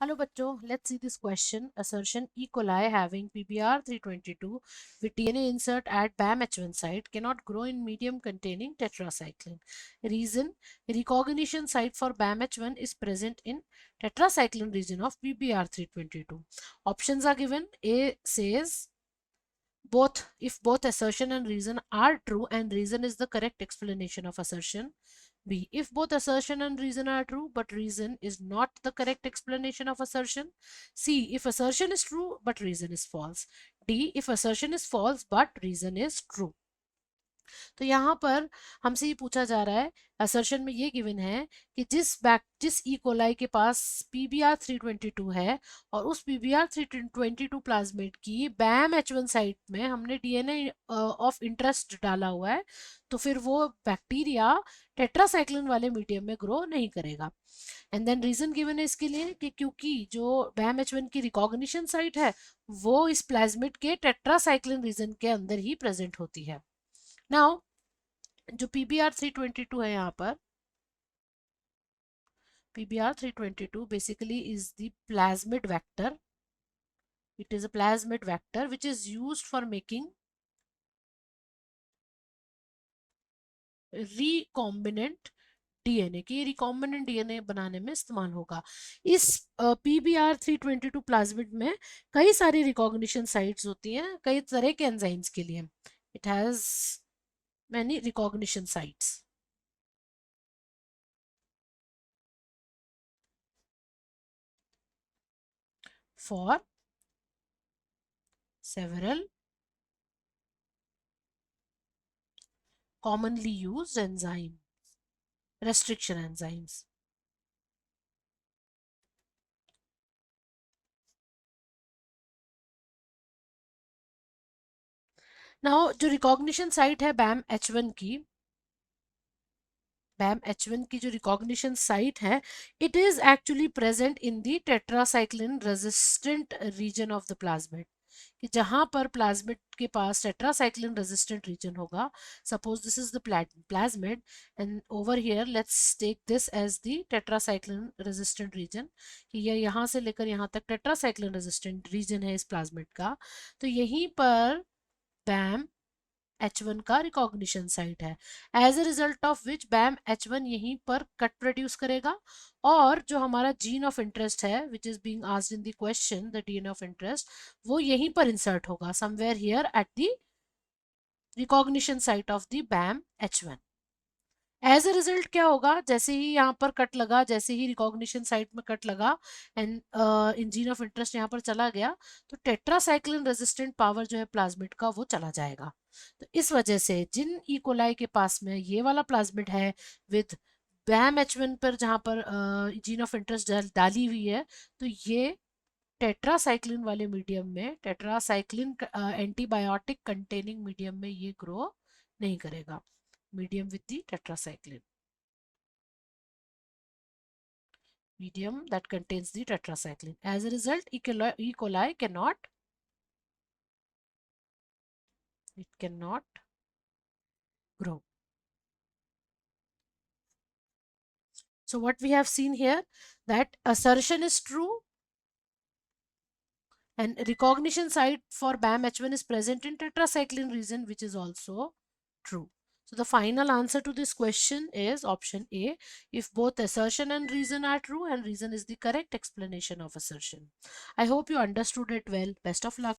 Hello बच्चों, let's see this question. Assertion E. coli having PBR 322 with DNA insert at BAM-H1 site cannot grow in medium containing tetracycline. Reason: recognition site for BAM-H1 is present in tetracycline region of PBR 322. Options are given. A says both if both assertion and reason are true and reason is the correct explanation of assertion. B, if both assertion and reason are true but reason is not the correct explanation of assertion. C, if assertion is true but reason is false. D, if assertion is false but reason is true. तो यहाँ पर हमसे ये पूछा जा रहा है, assertion में ये गिवन है कि जिस ई कोलाई के पास पीबीआर 322 है और उस पीबीआर 322 प्लाज्मिड की बैम H1 साइट में हमने डीएनए ऑफ इंटरेस्ट डाला हुआ है, तो फिर वो बैक्टीरिया टेट्रासाइक्लिन वाले मीडियम में ग्रो नहीं करेगा। एंड देन रीजन गिवन है इसके लिए कि क्योंकि जो बैम H1 की रिकॉग्निशन साइट है वो इस प्लाज्मिड के टेट्रासाइक्लिन रीजन के अंदर ही प्रेजेंट होती है। नाउ जो PBR 322 है, यहाँ पर PBR 322 basically is the plasmid vector. It is a plasmid vector which is used for making recombinant DNA की रिकॉम्बिनेंट डीएनए बनाने में इस्तेमाल होगा। इस PBR 322 प्लाज्मिड में कई सारी रिकॉग्निशन साइट्स होती हैं कई तरह के एंजाइम्स के लिए। It has many recognition sites for several commonly used restriction enzymes. Now जो रिकॉग्निशन साइट है बैम H1 की जो रिकॉग्निशन साइट है, it is actually present in the tetracycline resistant region of the plasmid. कि जहां पर प्लाज्मिड के पास टेट्रासाइक्लिन रेजिस्टेंट रीजन होगा, suppose this is the plasmid and over here let's take this as the tetracycline resistant region, कि ये यहाँ से लेकर यहाँ तक टेट्रासाइक्लिन रेजिस्टेंट रीजन है इस प्लाज्मिड का। तो यहीं पर बैम H1 का रिकॉग्निशन साइट है, as a result of which Bam H1 यहीं पर कट प्रोड्यूस करेगा और जो हमारा जीन ऑफ इंटरेस्ट है which is being asked in the question, the gene of interest, वो यहीं पर इंसर्ट होगा somewhere here at the recognition site of the Bam H1। As a result क्या होगा, जैसे ही यहाँ पर कट लगा, जैसे ही रिकॉग्निशन साइट में कट लगा and in gene of interest यहाँ पर चला गया, तो टेट्रासाइक्लिन रेजिस्टेंट पावर जो है प्लाज्मिड का वो चला जाएगा। तो इस वजह से जिन ई कोलाई के पास में ये वाला प्लाज्मिड है विद बैम H1 पर जहाँ पर जीन ऑफ इंटरेस्ट डाली हुई है, तो ये टेट्रासाइक्लिन वाले मीडियम में, टेट्रासाइक्लिन एंटीबायोटिक कंटेनिंग मीडियम में ये ग्रो नहीं करेगा, medium with the tetracycline, medium that contains the tetracycline. As a result, E. coli cannot grow. So what we have seen here, that assertion is true and recognition site for BAM H1 is present in tetracycline region, which is also true. So the final answer to this question is option A, if both assertion and reason are true and reason is the correct explanation of assertion. I hope you understood it well. Best of luck.